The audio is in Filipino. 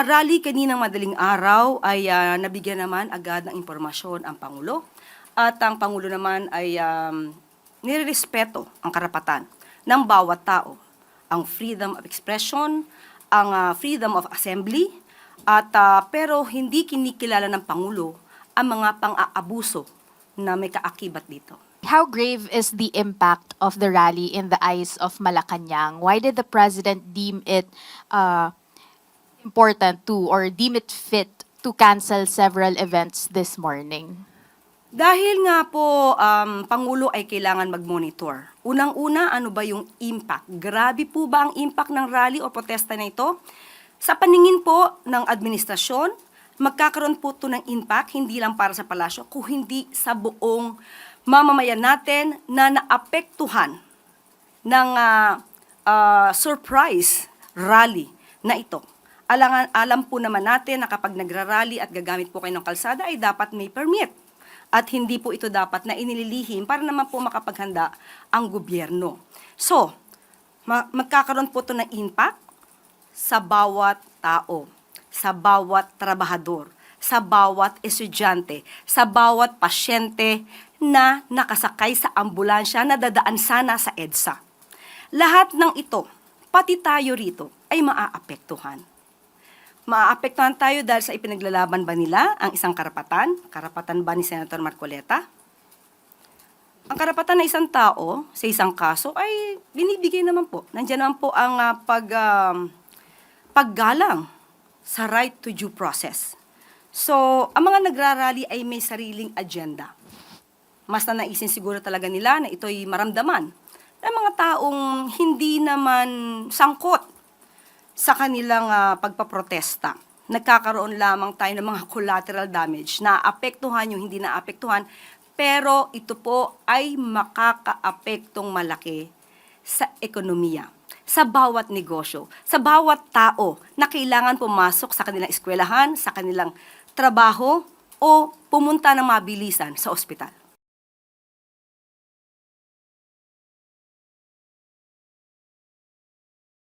rally kaninang madaling araw ay nabigyan naman agad ng impormasyon ang Pangulo. At ang Pangulo naman ay nirerespeto ang karapatan ng bawat tao. Ang freedom of expression, ang freedom of assembly, at pero hindi kinikilala ng Pangulo ang mga pang-aabuso na may kaakibat dito. How grave is the impact of the rally in the eyes of Malacanang? Why did the President deem it important to or deem it fit to cancel several events this morning? Dahil nga po, Pangulo ay kailangan mag-monitor. Unang-una, ano ba yung impact? Grabe po ba ang impact ng rally o protesta na ito? Sa paningin po ng administrasyon, magkakaroon po ito ng impact, hindi lang para sa palasyo, kung hindi sa buong mamamayan natin na naapektuhan ng surprise rally na ito. Alam po naman natin na kapag nagrarally at gagamit po kayo ng kalsada ay dapat may permit. At hindi po ito dapat na inililihim para naman po makapaghanda ang gobyerno. So, magkakaroon po ito ng impact sa bawat tao, sa bawat trabahador, sa bawat estudyante, sa bawat pasyente na nakasakay sa ambulansya na dadaan sana sa EDSA. Lahat ng ito, pati tayo rito, ay maaapektuhan. Maaapektuhan tayo dahil sa ipinaglalaban ba nila ang isang karapatan? Karapatan ba ni Senator Marcoleta? Ang karapatan ng isang tao sa isang kaso ay binibigay naman po. Nandiyan naman po ang paggalang sa right to due process. So, ang mga nagrarally ay may sariling agenda. Mas na naisin siguro talaga nila na ito'y maramdaman ng mga taong hindi naman sangkot sa kanilang pagpaprotesta. Nagkakaroon lamang tayo ng mga collateral damage na apektuhan yung hindi naapektuhan, pero ito po ay makakaapektong malaki sa ekonomiya, sa bawat negosyo, sa bawat tao na kailangan pumasok sa kanilang eskwelahan, sa kanilang trabaho o pumunta ng mabilisan sa ospital.